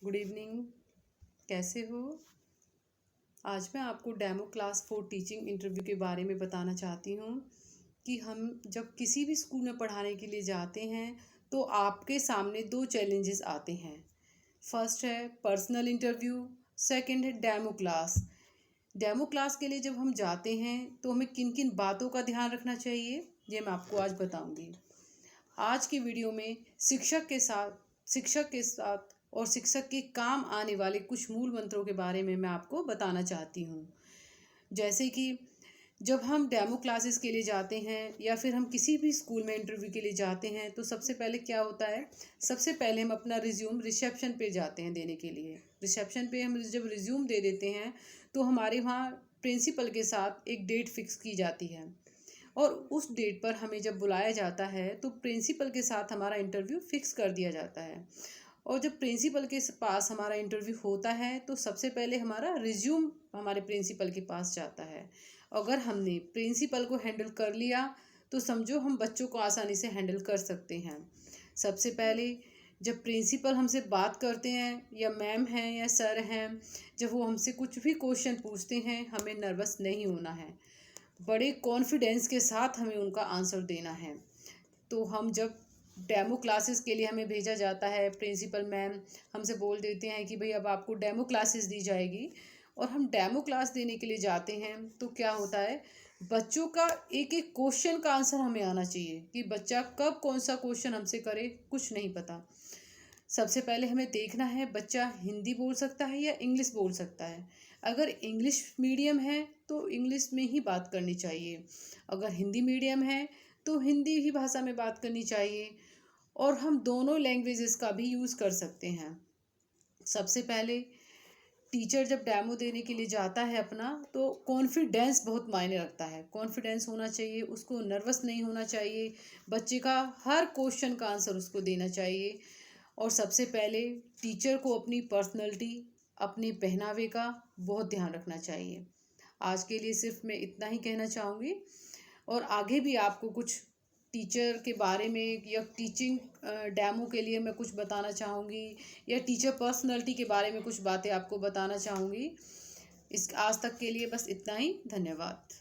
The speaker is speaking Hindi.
Good evening. कैसे हो? आज मैं आपको डेमो क्लास 4 टीचिंग इंटरव्यू के बारे में बताना चाहती हूँ कि हम जब किसी भी स्कूल में पढ़ाने के लिए जाते हैं तो आपके सामने दो चैलेंजेस आते हैं। फर्स्ट है पर्सनल इंटरव्यू, सेकंड है डेमो क्लास। डेमो क्लास के लिए जब हम जाते हैं तो हमें किन किन बातों का ध्यान रखना चाहिए, ये मैं आपको आज बताऊंगी। आज की वीडियो में शिक्षक के साथ और शिक्षक के काम आने वाले कुछ मूल मंत्रों के बारे में मैं आपको बताना चाहती हूँ। जैसे कि जब हम डेमो क्लासेस के लिए जाते हैं या फिर हम किसी भी स्कूल में इंटरव्यू के लिए जाते हैं तो सबसे पहले क्या होता है, सबसे पहले हम अपना रिज्यूम रिसेप्शन पे जाते हैं देने के लिए। रिसेप्शन पे हम जब रिज्यूम दे देते हैं तो हमारे वहाँ प्रिंसिपल के साथ एक डेट फिक्स की जाती है और उस डेट पर हमें जब बुलाया जाता है तो प्रिंसिपल के साथ हमारा इंटरव्यू फिक्स कर दिया जाता है। और जब प्रिंसिपल के पास हमारा इंटरव्यू होता है तो सबसे पहले हमारा रिज्यूम हमारे प्रिंसिपल के पास जाता है। अगर हमने प्रिंसिपल को हैंडल कर लिया तो समझो हम बच्चों को आसानी से हैंडल कर सकते हैं। सबसे पहले जब प्रिंसिपल हमसे बात करते हैं या मैम हैं या सर हैं, जब वो हमसे कुछ भी क्वेश्चन पूछते हैं हमें नर्वस नहीं होना है, बड़े कॉन्फिडेंस के साथ हमें उनका आंसर देना है। तो हम जब डेमो क्लासेस के लिए हमें भेजा जाता है, प्रिंसिपल मैम हमसे बोल देते हैं कि भाई अब आपको डेमो क्लासेस दी जाएगी और हम डेमो क्लास देने के लिए जाते हैं तो क्या होता है, बच्चों का एक एक क्वेश्चन का आंसर हमें आना चाहिए कि बच्चा कब कौन सा क्वेश्चन हमसे करे, कुछ नहीं पता। सबसे पहले हमें देखना है बच्चा हिंदी बोल सकता है या इंग्लिश बोल सकता है। अगर इंग्लिश मीडियम है तो इंग्लिश में ही बात करनी चाहिए, अगर हिंदी मीडियम है तो हिंदी ही भाषा में बात करनी चाहिए और हम दोनों लैंग्वेजेस का भी यूज़ कर सकते हैं। सबसे पहले टीचर जब डेमो देने के लिए जाता है अपना तो कॉन्फिडेंस बहुत मायने रखता है। कॉन्फिडेंस होना चाहिए, उसको नर्वस नहीं होना चाहिए, बच्चे का हर क्वेश्चन का आंसर उसको देना चाहिए। और सबसे पहले टीचर को अपनी पर्सनैलिटी, अपने पहनावे का बहुत ध्यान रखना चाहिए। आज के लिए सिर्फ मैं इतना ही कहना चाहूँगी और आगे भी आपको कुछ टीचर के बारे में या टीचिंग डेमो के लिए मैं कुछ बताना चाहूँगी या टीचर पर्सनैलिटी के बारे में कुछ बातें आपको बताना चाहूँगी। इस आज तक के लिए बस इतना ही। धन्यवाद।